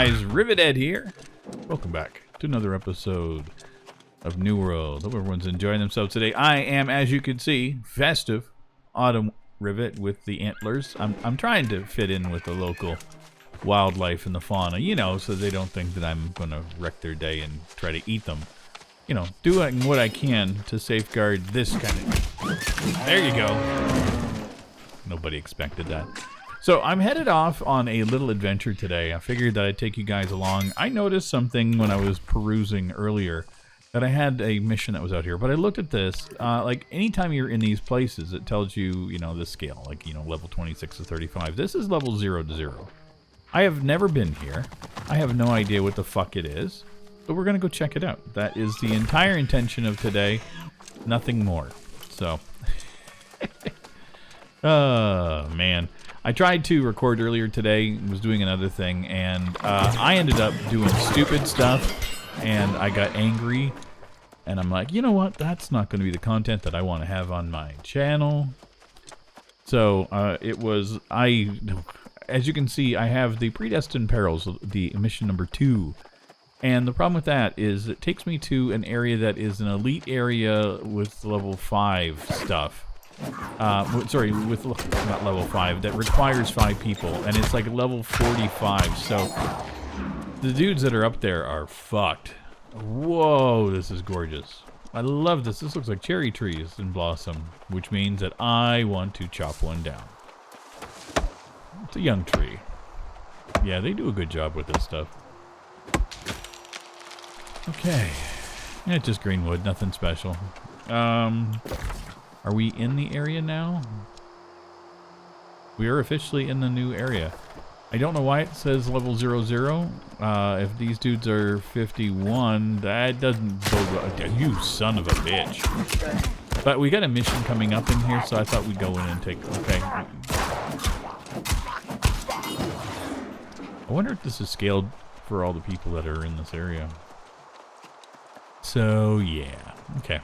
guys, Rivethead here. Welcome back to another episode of New World. Hope everyone's enjoying themselves today. I am, as you can see, festive autumn Rivet with the antlers. I'm trying to fit in with the local wildlife and the fauna, you know, so they don't think that I'm going to wreck their day and try to eat them. You know, doing what I can to safeguard this kind of... There you go. Nobody expected that. So I'm headed off on a little adventure today. I figured that I'd take you guys along. I noticed something when I was perusing earlier that I had a mission that was out here, but I looked at this. Like anytime you're in these places, it tells you, you know, the scale, like, you know, level 26 to 35. This is level 0 to 0. I have never been here. I have no idea what the fuck it is, but we're gonna go check it out. That is the entire intention of today, nothing more. So, oh man. I tried to record earlier today, was doing another thing, and I ended up doing stupid stuff, and I got angry, and I'm like, you know what, that's not going to be the content that I want to have on my channel. So, as you can see, I have the Predestined Perils, the mission number 2, and the problem with that is it takes me to an area that is an elite area with level 5 stuff. Sorry, with not level 5, that requires 5 people, and it's like level 45, so the dudes that are up there are fucked. Whoa, this is gorgeous. I love this. This looks like cherry trees in blossom, which means that I want to chop one down. It's a young tree. Yeah, they do a good job with this stuff. Okay. Yeah, just green wood, nothing special. Are we in the area now? We are officially in the new area. I don't know why it says level 00. If these dudes are 51, that doesn't bode well. You son of a bitch. But we got a mission coming up in here, so I thought we'd go in and take... Okay. I wonder if this is scaled for all the people that are in this area. So, yeah. Okay.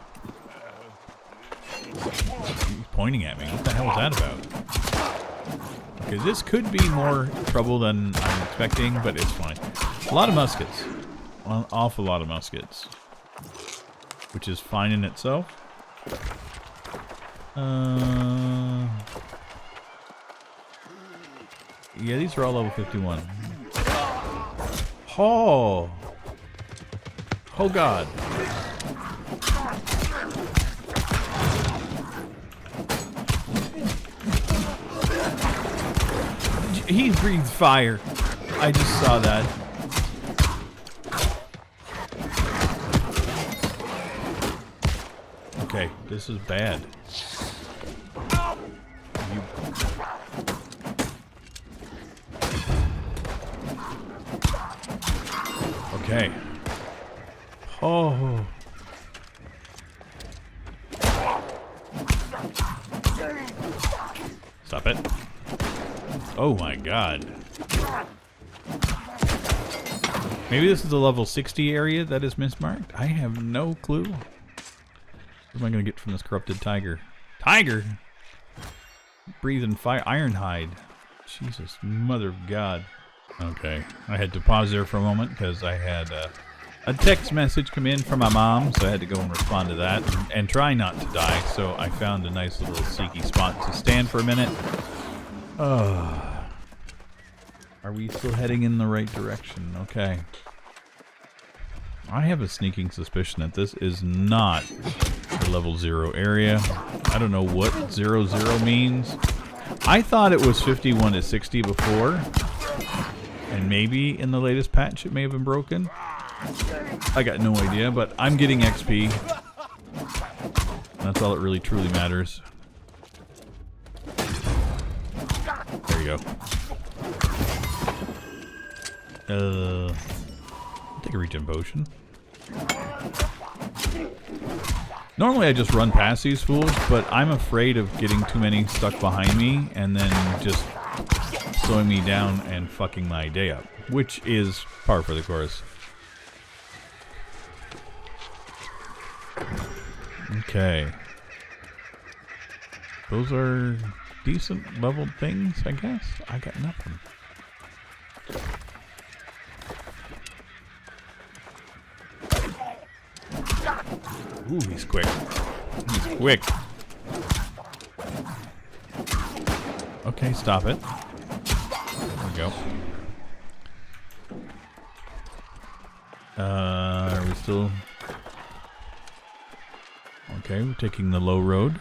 He's pointing at me. What the hell was that about? Okay, this could be more trouble than I'm expecting, but it's fine. A lot of muskets. An awful lot of muskets. Which is fine in itself. Yeah, these are all level 51. Oh! Oh god. He breathed fire. I just saw that. Okay, this is bad. Okay. Oh. Stop it. Oh my god. Maybe this is the level 60 area that is mismarked? I have no clue. What am I going to get from this corrupted tiger? Tiger? Breathing fire. Ironhide. Jesus, mother of God. Okay, I had to pause there for a moment because I had a text message come in from my mom, so I had to go and respond to that and try not to die. So I found a nice little seeky spot to stand for a minute. Are we still heading in the right direction? Okay. I have a sneaking suspicion that this is not the level 0 area. I don't know what 00 means. I thought it was 51 to 60 before. And maybe in the latest patch it may have been broken. I got no idea, but I'm getting XP. That's all that really truly matters. There you go. I'll take a regen potion. Normally I just run past these fools, but I'm afraid of getting too many stuck behind me and then just slowing me down and fucking my day up, which is par for the course. Okay. Those are decent leveled things, I guess. I got nothing. Ooh, he's quick. He's quick. Okay, stop it. There we go. Are we still... Okay, we're taking the low road.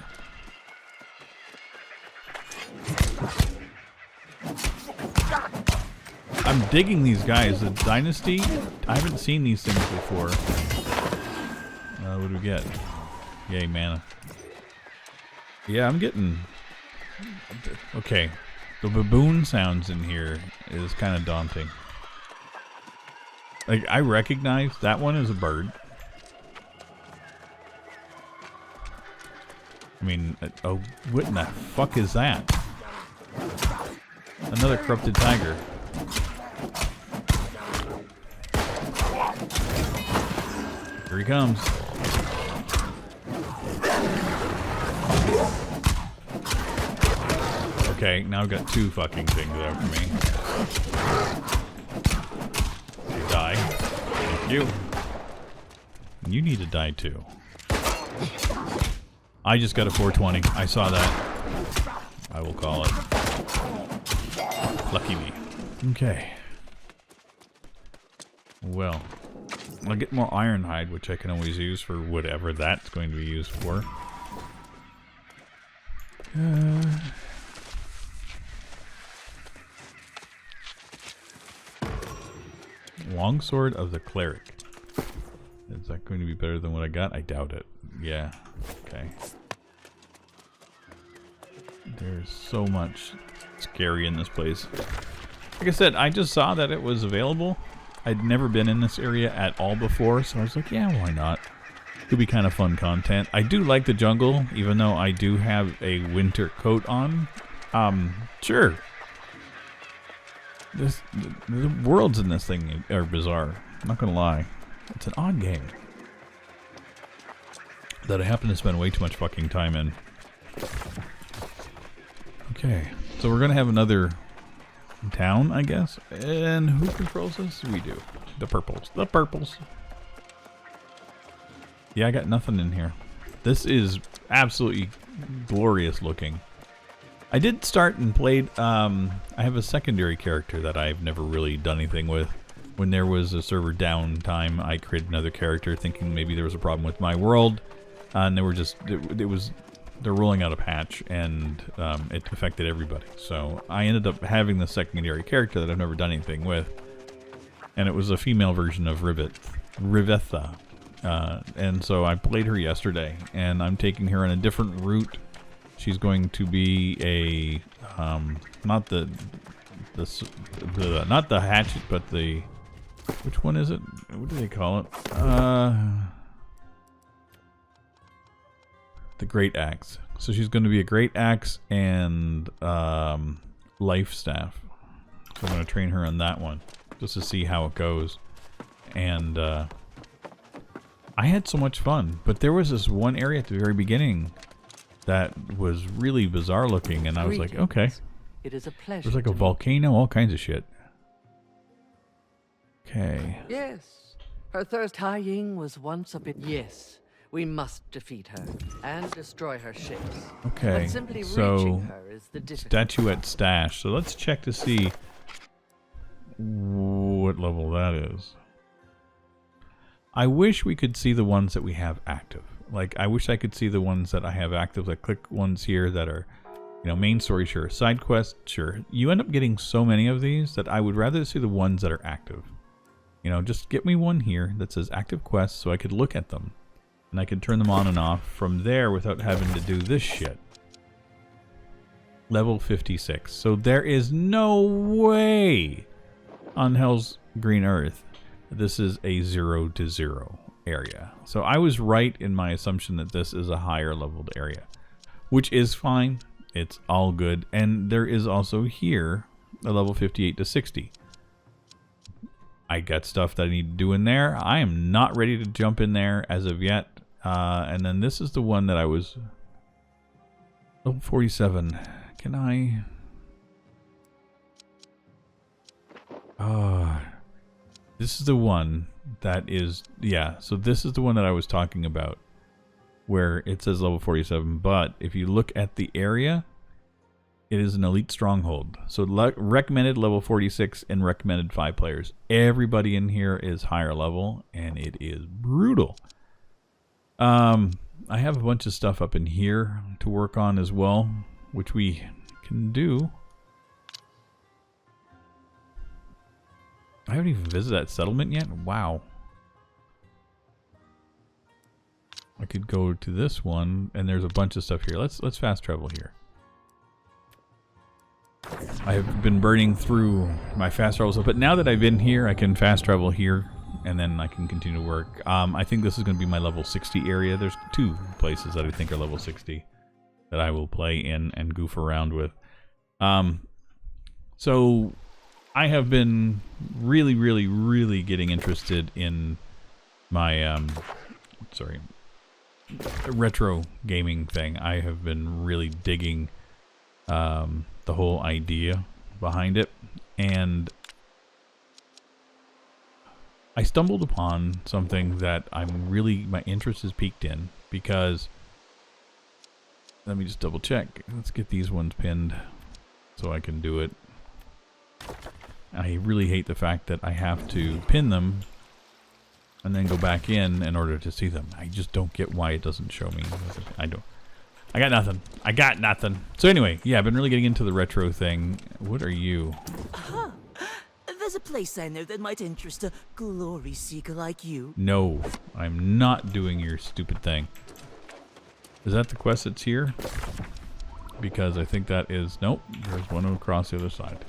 I'm digging these guys. The Dynasty, I haven't seen these things before. What do we get? Yay, mana. Yeah, I'm getting... Okay, the baboon sounds in here is kind of daunting. Like, I recognize that one is a bird. I mean, oh, what in the fuck is that? Another corrupted tiger. Here he comes. Okay, now I've got two fucking things after me. You die. Thank you. And you need to die too. I just got a 420. I saw that. I will call it. Lucky me. Okay. Well, I'll get more ironhide, which I can always use for whatever that's going to be used for. Longsword of the Cleric. Is that going to be better than what I got? I doubt it. Yeah. Okay. There's so much scary in this place. Like I said, I just saw that it was available. I'd never been in this area at all before, so I was like, yeah, why not? Could be kind of fun content. I do like the jungle, even though I do have a winter coat on. Sure. The worlds in this thing are bizarre. I'm not gonna lie. It's an odd game that I happen to spend way too much fucking time in. Okay, so we're gonna have another town, I guess. And who controls this? We do. The purples. The purples. Yeah, I got nothing in here. This is absolutely glorious looking. I did start and played, I have a secondary character that I've never really done anything with. When there was a server downtime, I created another character thinking maybe there was a problem with my world. And they were just, they're rolling out a patch and it affected everybody. So I ended up having the secondary character that I've never done anything with. And it was a female version of Rivetha. And so I played her yesterday and I'm taking her on a different route. She's going to be a, not the hatchet, but the, which one is it? What do they call it? The great axe. So she's going to be a great axe and life staff. So I'm going to train her on that one just to see how it goes. And I had so much fun, but there was this one area at the very beginning that was really bizarre looking, and I was like, okay. It is a pleasure. There's like a volcano, all kinds of shit. Okay. Yes. Her thirst Ying was once a bit. Yes. We must defeat her and destroy her ships. Okay. But simply so reaching her is the difficult. Statuette stash. So let's check to see what level that is. I wish we could see the ones that we have active. Like, I wish I could see the ones that I have active. Like, click ones here that are, you know, main story, sure. Side quest, sure. You end up getting so many of these that I would rather see the ones that are active. You know, just get me one here that says active quests so I could look at them. And I could turn them on and off from there without having to do this shit. Level 56. So there is no way on Hell's Green Earth this is a 0 to 0 area. So I was right in my assumption that this is a higher leveled area, which is fine. It's all good. And there is also here a level 58 to 60. I got stuff that I need to do in there. I am not ready to jump in there as of yet. And then this is the one that I was... Level 47. Can I... this is the one that is... Yeah, so this is the one that I was talking about. where it says level 47, but if you look at the area, it is an elite stronghold. So recommended level 46 and recommended 5 players. Everybody in here is higher level, and it is brutal. I have a bunch of stuff up in here to work on as well, which we can do. I haven't even visited that settlement yet. Wow. I could go to this one, and there's a bunch of stuff here. Let's fast travel here. I have been burning through my fast travel stuff, but now that I've been here, I can fast travel here, and then I can continue to work. I think this is going to be my level 60 area. There's 2 places that I think are level 60 that I will play in and goof around with. So I have been really getting interested in my retro gaming thing. I have been really digging the whole idea behind it, and I stumbled upon something that my interest is piqued in, because let me just double check. Let's get these ones pinned so I can do it. I really hate the fact that I have to pin them and then go back in order to see them. I just don't get why it doesn't show me. I got nothing. I got nothing. So anyway, yeah, I've been really getting into the retro thing. What are you? There's a place I know that might interest a glory seeker like you. No, I'm not doing your stupid thing. Is that the quest that's here? Because I think that is... Nope, there's one across the other side.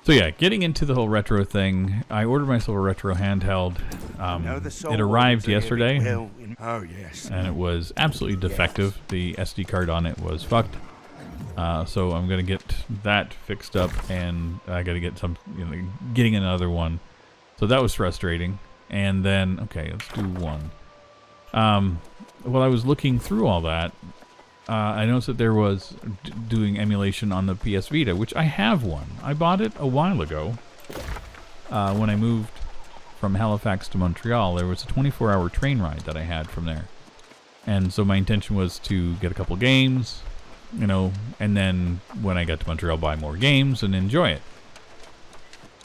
So yeah, getting into the whole retro thing, I ordered myself a retro handheld. It arrived yesterday, and it was absolutely defective. The SD card on it was fucked. So I'm gonna get that fixed up, and I gotta get getting another one. So that was frustrating. And then, okay, let's do one. While I was looking through all that, I noticed that there was doing emulation on the PS Vita, which I have one. I bought it a while ago. When I moved from Halifax to Montreal, there was a 24-hour train ride that I had from there. And so my intention was to get a couple games, and then when I got to Montreal, buy more games and enjoy it.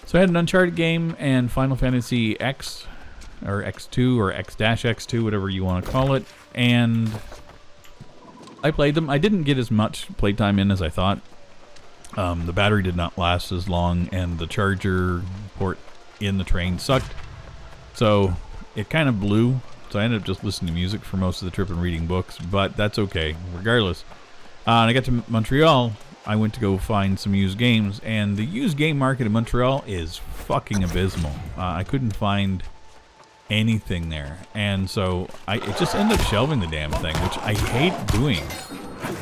So I had an Uncharted game and Final Fantasy X, or X2, or X-X2, whatever you want to call it, and I played them. I didn't get as much playtime in as I thought. The battery did not last as long, and the charger port in the train sucked. So it kind of blew. So I ended up just listening to music for most of the trip and reading books, but that's okay, regardless. And I got to Montreal. I went to go find some used games, and the used game market in Montreal is fucking abysmal. I couldn't find anything there, and so I just ended up shelving the damn thing, which I hate doing.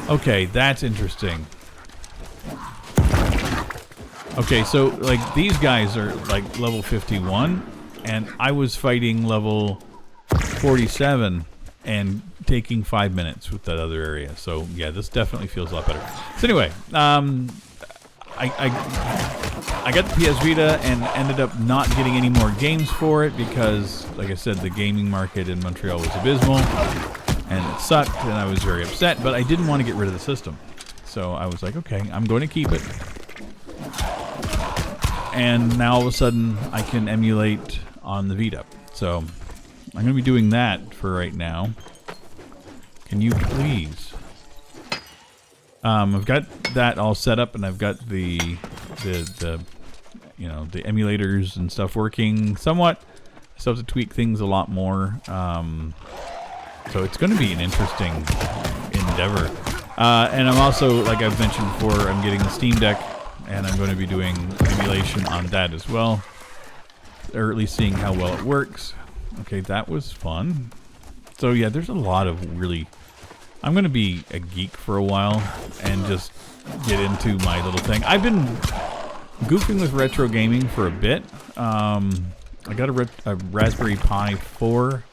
Okay, that's interesting. Okay, so like these guys are like level 51, and I was fighting level 47 and taking 5 minutes with that other area. So yeah, this definitely feels a lot better. So anyway, I got the PS Vita and ended up not getting any more games for it because, like I said, the gaming market in Montreal was abysmal and it sucked, and I was very upset, but I didn't want to get rid of the system. So I was like, okay, I'm going to keep it. And now all of a sudden I can emulate on the Vita. So I'm going to be doing that for right now. Can you please? I've got that all set up, and I've got the emulators and stuff working somewhat. I still have to tweak things a lot more. So it's going to be an interesting endeavor. And I'm also, like I've mentioned before, I'm getting the Steam Deck, and I'm going to be doing emulation on that as well, or at least seeing how well it works. Okay, that was fun. So yeah, there's a lot of really... I'm going to be a geek for a while and just get into my little thing. I've been goofing with retro gaming for a bit. I got a Raspberry Pi 4,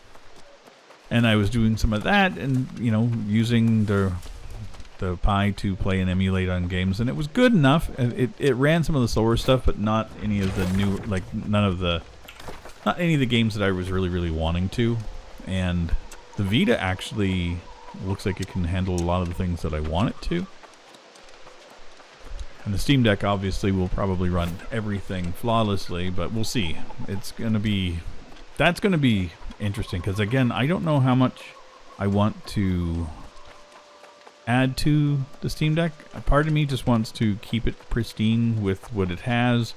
and I was doing some of that, and using the Pi to play and emulate on games, and it was good enough. It ran some of the slower stuff, but not any of the new, not any of the games that I was really wanting to. And The Vita actually looks like it can handle a lot of the things that I want it to. And the Steam Deck obviously will probably run everything flawlessly, but we'll see. It's going to be... That's going to be interesting, because again, I don't know how much I want to add to the Steam Deck. A part of me just wants to keep it pristine with what it has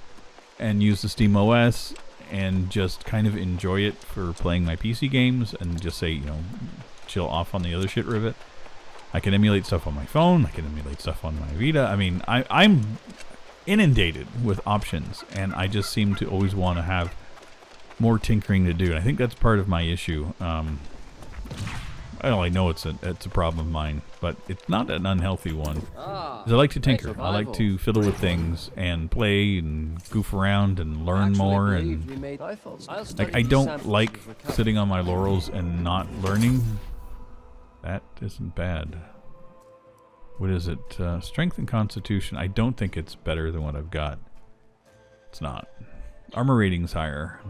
and use the Steam OS and just kind of enjoy it for playing my PC games and just say, you know, chill off on the other shit rivet. I can emulate stuff on my phone. I can emulate stuff on my Vita. I mean, I'm inundated with options, and I just seem to always want to have more tinkering to do. And I think that's part of my issue. Well, I know it's a problem of mine, but it's not an unhealthy one. 'Cause I like to tinker. I like to fiddle with things and play and goof around and learn more. And like, I don't like sitting on my laurels and not learning. That isn't bad. What is it? Strength and Constitution. I don't think it's better than what I've got. It's not. Armor rating's higher,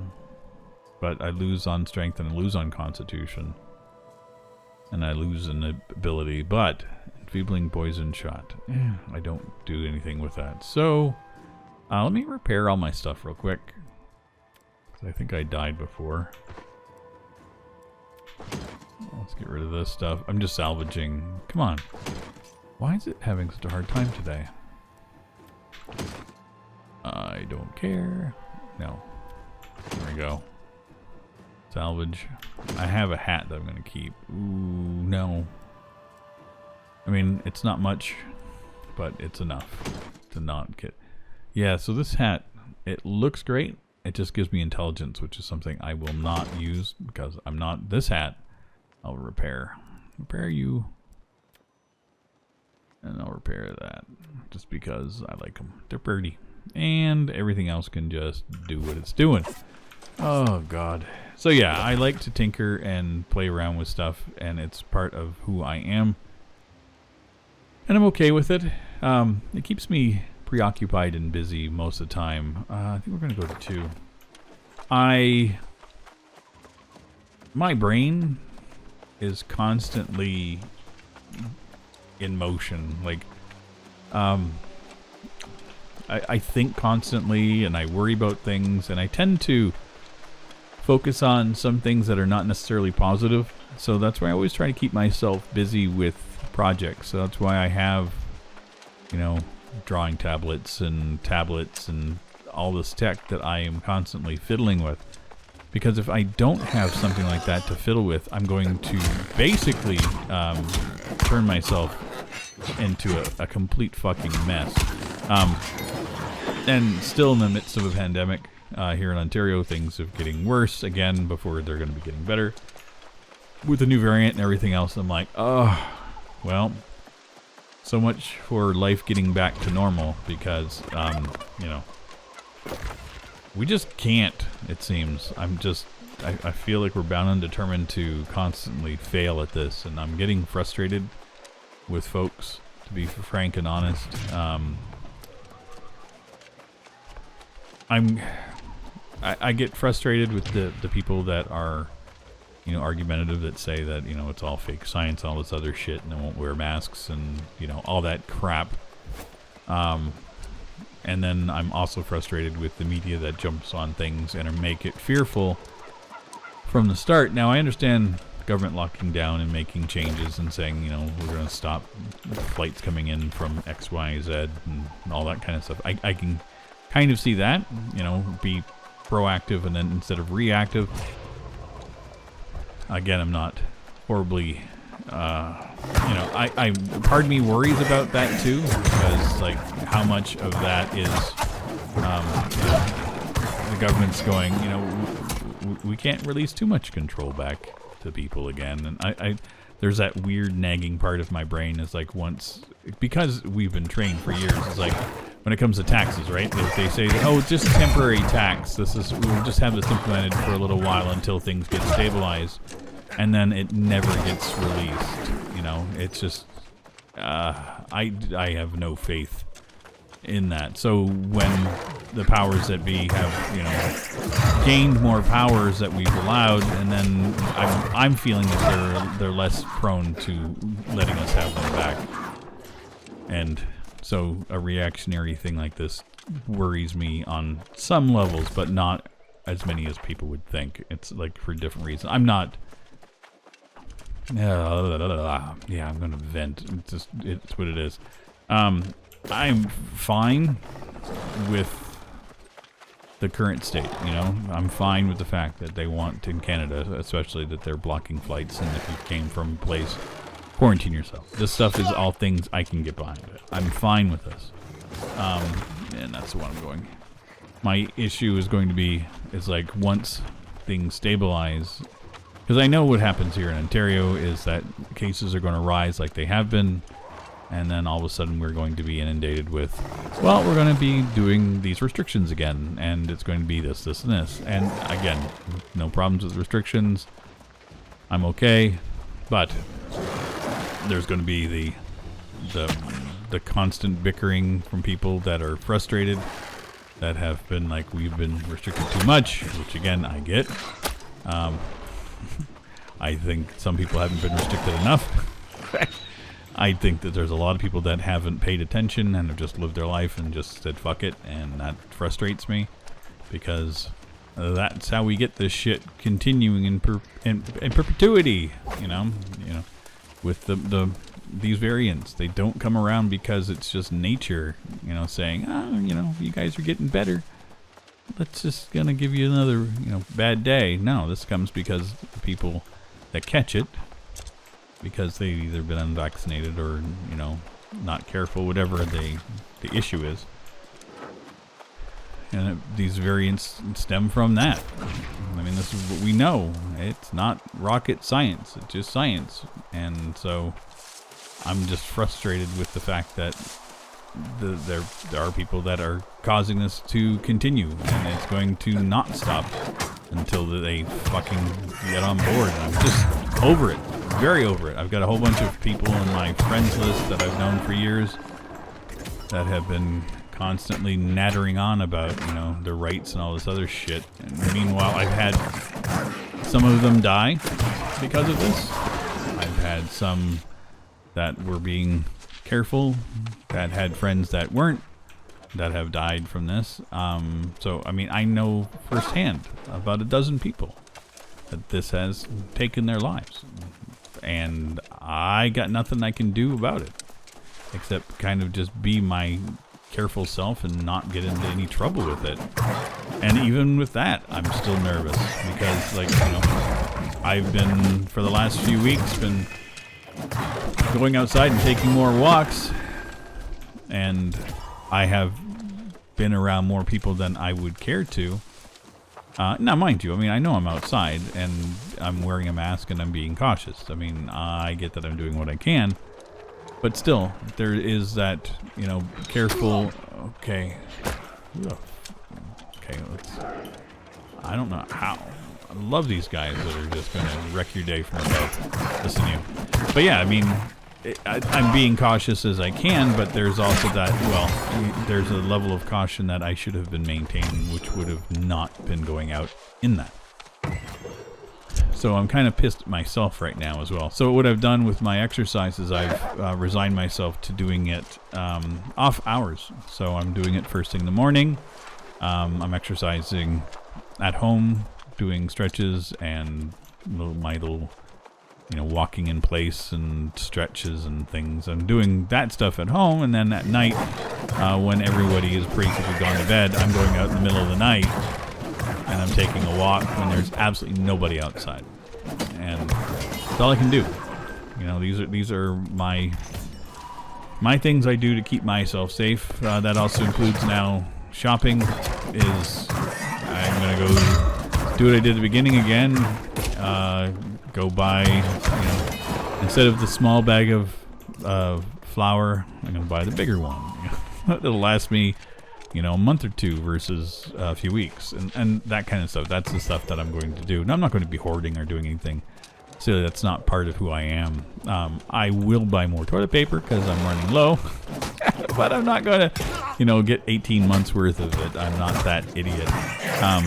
but I lose on Strength and I lose on Constitution. And I lose an ability, but Enfeebling Poison Shot. I don't do anything with that. So, let me repair all my stuff real quick. 'Cause I think I died before. Let's get rid of this stuff. I'm just salvaging. Come on. Why is it having such a hard time today? I don't care. No. There we go. Salvage. I have a hat that I'm going to keep. Ooh, no. I mean, it's not much, but it's enough to not get... Yeah, so this hat, it looks great. It just gives me intelligence, which is something I will not use because I'm not... This hat, I'll repair. Repair you. And I'll repair that just because I like them. They're pretty. And everything else can just do what it's doing. Oh, God. So, yeah, I like to tinker and play around with stuff, and it's part of who I am. And I'm okay with it. It keeps me preoccupied and busy most of the time. I think we're going to go to 2. My brain is constantly in motion. Like, I think constantly, and I worry about things, and I tend to focus on some things that are not necessarily positive. So that's why I always try to keep myself busy with projects. So that's why I have, you know, drawing tablets and all this tech that I am constantly fiddling with. Because if I don't have something like that to fiddle with, I'm going to basically turn myself into a complete fucking mess. And still in the midst of a pandemic, here in Ontario, things are getting worse again before they're going to be getting better. With the new variant and everything else, I'm like, oh, well, so much for life getting back to normal because, you know, we just can't, it seems. I feel like we're bound and determined to constantly fail at this, and I'm getting frustrated with folks, to be frank and honest. I get frustrated with the people that are, you know, argumentative, that say that, you know, it's all fake science, all this other shit, and they won't wear masks and, you know, all that crap. And then I'm also frustrated with the media that jumps on things and make it fearful from the start. Now, I understand government locking down and making changes and saying, you know, we're going to stop flights coming in from X, Y, Z and all that kind of stuff. I can kind of see that, you know, be proactive and then instead of reactive. Again, I'm not horribly, you know, I part of me worries about that too, because like how much of that is the government's going, you know, we can't release too much control back to people again. And I there's that weird nagging part of my brain is like, once, because we've been trained for years, it's like when it comes to taxes, right? They say, oh, it's just a temporary tax. We'll just have this implemented for a little while until things get stabilized. And then it never gets released. You know, it's just, I have no faith in that. So when the powers that be have, you know, gained more powers that we've allowed, and then I'm feeling that they're less prone to letting us have them back. And so a reactionary thing like this worries me on some levels, but not as many as people would think. It's like for different reasons. I'm not. Yeah, I'm gonna vent. It's what it is. I'm fine with the current state, you know. I'm fine with the fact that they want in Canada, especially that they're blocking flights, and if you came from a place, quarantine yourself. This stuff is all things I can get behind. I'm fine with this. And that's the one I'm going. My issue is going to be, is like once things stabilize, because I know what happens here in Ontario is that cases are going to rise like they have been, and then all of a sudden we're going to be inundated with, well, we're going to be doing these restrictions again, and it's going to be this, this, and this. And again, no problems with restrictions. I'm okay, but there's going to be the constant bickering from people that are frustrated, that have been like, we've been restricted too much, which again, I get. I think some people haven't been restricted enough. I think that there's a lot of people that haven't paid attention and have just lived their life and just said fuck it, and that frustrates me, because that's how we get this shit continuing in perpetuity, you know, with these variants. They don't come around because it's just nature, you know, saying, oh, you know, you guys are getting better, let's just gonna give you another, you know, bad day. No, this comes because the people that catch it, because they've either been unvaccinated or, you know, not careful, whatever the issue is. And these variants stem from that. I mean, this is what we know. It's not rocket science. It's just science. And so I'm just frustrated with the fact that there are people that are causing this to continue, and it's going to not stop until they fucking get on board. And I'm just over it. Very over it. I've got a whole bunch of people on my friends list that I've known for years that have been constantly nattering on about, you know, their rights and all this other shit. And meanwhile, I've had some of them die because of this. I've had some that were being careful, that had friends that weren't, that have died from this. So, I mean, I know firsthand about a dozen people that this has taken their lives. And I got nothing I can do about it, except kind of just be my careful self and not get into any trouble with it. And even with that, I'm still nervous because, like, you know, I've been, for the last few weeks, been going outside and taking more walks, and I have been around more people than I would care to. Now, mind you, I mean, I know I'm outside and I'm wearing a mask and I'm being cautious. I mean, I get that I'm doing what I can, but still, there is that, you know, careful. Okay, I don't know how. I love these guys that are just going to wreck your day from above. Listen to you. But yeah, I mean, I'm being cautious as I can, but there's also that, well, there's a level of caution that I should have been maintaining, which would have not been going out in that. So I'm kind of pissed at myself right now as well. So what I've done with my exercise is I've resigned myself to doing it off hours. So I'm doing it first thing in the morning. I'm exercising at home, doing stretches and my little, you know, walking in place and stretches and things. I'm doing that stuff at home, and then at night, when everybody is basically gone to bed, I'm going out in the middle of the night and I'm taking a walk when there's absolutely nobody outside. And that's all I can do. You know, these are my things I do to keep myself safe. That also includes now shopping. I'm gonna go do what I did at the beginning again. Go buy, you know, instead of the small bag of flour, I'm gonna buy the bigger one. It'll last me, you know, a month or two versus a few weeks, and that kind of stuff. That's the stuff that I'm going to do. And I'm not going to be hoarding or doing anything silly. That's not part of who I am. I will buy more toilet paper because I'm running low, but I'm not going to you know, get 18 months worth of it. I'm not that idiot.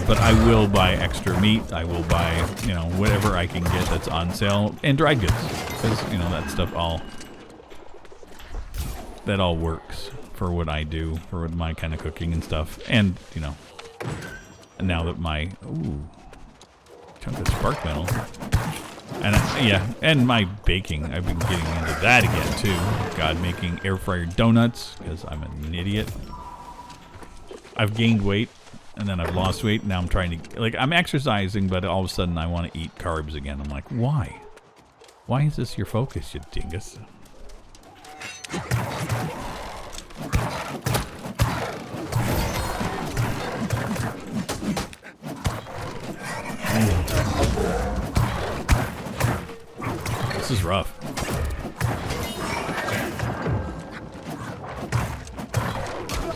But I will buy extra meat. I will buy, you know, whatever I can get that's on sale. And dried goods. Because, you know, that stuff that all works for what I do, for my kind of cooking and stuff. And, you know, now that my... Ooh. Chunk of spark metal. And yeah, and my baking. I've been getting into that again too. God, making air fryer donuts because I'm an idiot. I've gained weight and then I've lost weight. Now I'm trying to, like, I'm exercising, but all of a sudden I want to eat carbs again. I'm like, why? Why is this your focus, you dingus? This is rough.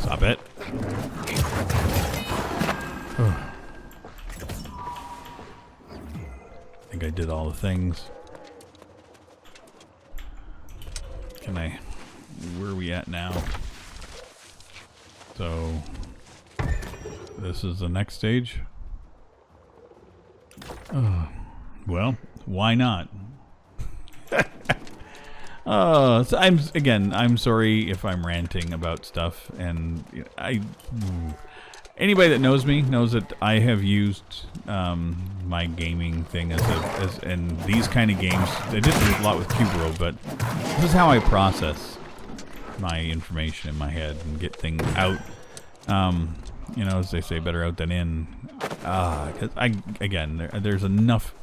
Stop it. I think I did all the things. Can I... Where are we at now? So... This is the next stage. Well, why not? So I'm sorry if I'm ranting about stuff, and anybody that knows me knows that I have used my gaming thing and these kind of games. I did a lot with Cube World, but this is how I process my information in my head and get things out. You know, as they say, better out than in. Because there's enough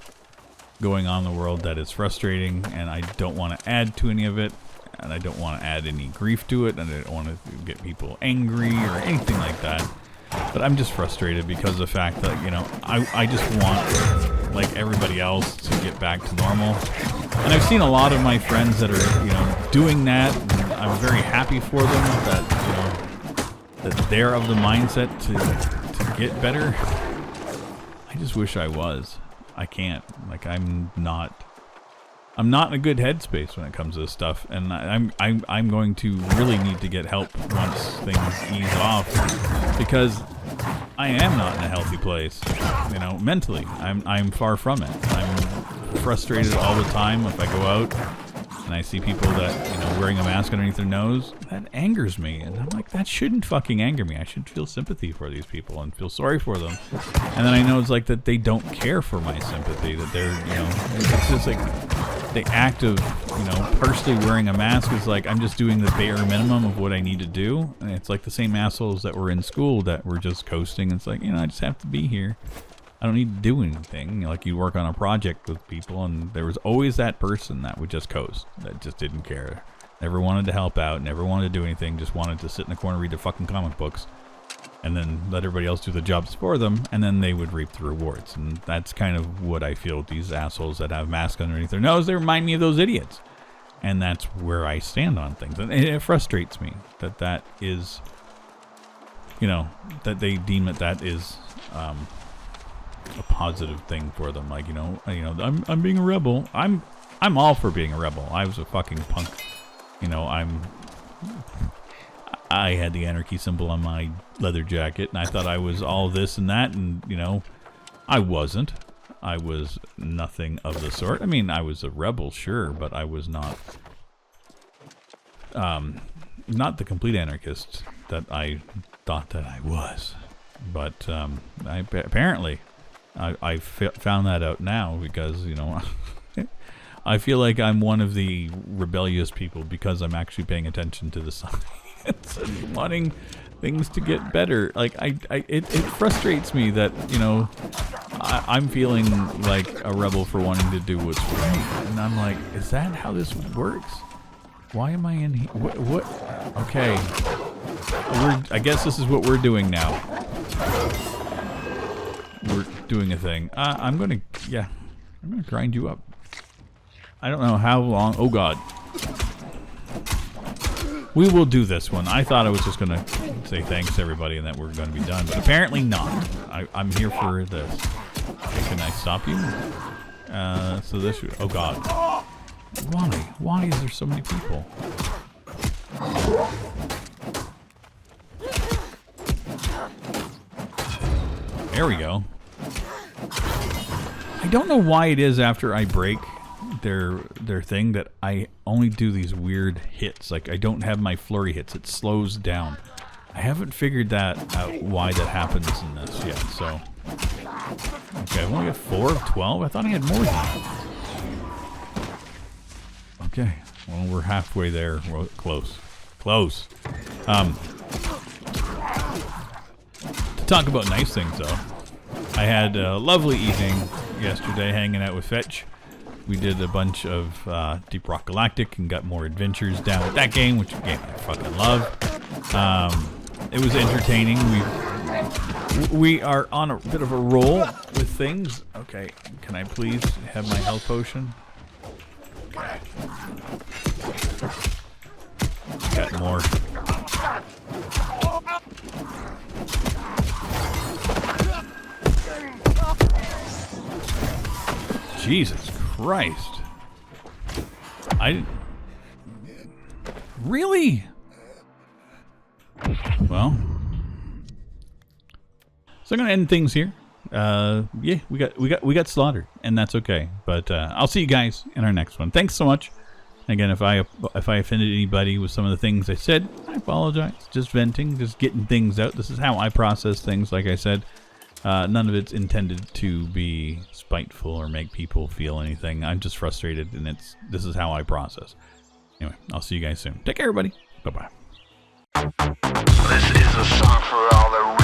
going on in the world that is frustrating, and I don't want to add to any of it, and I don't want to add any grief to it, and I don't want to get people angry or anything like that. But I'm just frustrated because of the fact that, you know, I just want, like everybody else, to get back to normal. And I've seen a lot of my friends that are, you know, doing that, and I'm very happy for them that, you know, that they're of the mindset to get better. I just wish I was. I can't. Like, I'm not in a good headspace when it comes to this stuff, and I'm going to really need to get help once things ease off, because I am not in a healthy place. You know, mentally, I'm far from it. I'm frustrated all the time if I go out and I see people that, you know, wearing a mask underneath their nose. That angers me, and I'm like, that shouldn't fucking anger me. I should feel sympathy for these people and feel sorry for them. And then I know it's like that they don't care for my sympathy, that they're, you know, it's just like the act of, you know, personally wearing a mask is like, I'm just doing the bare minimum of what I need to do. And it's like the same assholes that were in school that were just coasting. It's like, you know, I just have to be here. I don't need to do anything. Like, you work on a project with people, and there was always that person that would just coast, that just didn't care. Never wanted to help out, never wanted to do anything, just wanted to sit in the corner, read the fucking comic books, and then let everybody else do the jobs for them, and then they would reap the rewards. And that's kind of what I feel with these assholes that have masks underneath their nose. They remind me of those idiots. And that's where I stand on things. And it frustrates me that is, you know, that they deem it that is a positive thing for them. Like, you know, I'm being a rebel. I'm all for being a rebel. I was a fucking punk. You know, I had the anarchy symbol on my leather jacket, and I thought I was all this and that, and, you know, I wasn't. I was nothing of the sort. I mean, I was a rebel, sure, but I was not the complete anarchist that I thought that I was. But apparently I found that out now, because, you know, I feel like I'm one of the rebellious people because I'm actually paying attention to the science and wanting things to get better. Like, it frustrates me that, you know, I'm feeling like a rebel for wanting to do what's right, and I'm like, is that how this works? Why am I in here? What? Okay, I guess this is what we're doing now. We're doing a thing. I'm gonna grind you up. I don't know how long. Oh God. We will do this one. I thought I was just gonna say thanks to everybody and that we're gonna be done, but apparently not. I'm here for this. Okay, can I stop you? So this should, oh God. Why? Why is there so many people? There we go. I don't know why it is after I break their thing that I only do these weird hits. Like, I don't have my flurry hits. It slows down. I haven't figured that out, why that happens in this yet, so... Okay, I've only got 4 of 12? I thought I had more than that. Okay, well, we're halfway there. We're close. Close. To talk about nice things, though. I had a lovely evening yesterday hanging out with Fetch. We did a bunch of Deep Rock Galactic and got more adventures down with that game, which again I fucking love. It was entertaining. We are on a bit of a roll with things. Okay, can I please have my health potion? Okay. Got more. Jesus Christ. Really? Well. So I'm gonna end things here. Yeah, we got slaughtered, and that's okay. But I'll see you guys in our next one. Thanks so much. Again, if I offended anybody with some of the things I said, I apologize. Just venting, just getting things out. This is how I process things. Like I said, none of it's intended to be spiteful or make people feel anything. I'm just frustrated, and this is how I process. Anyway, I'll see you guys soon. Take care, everybody. Bye bye. This is a song for all the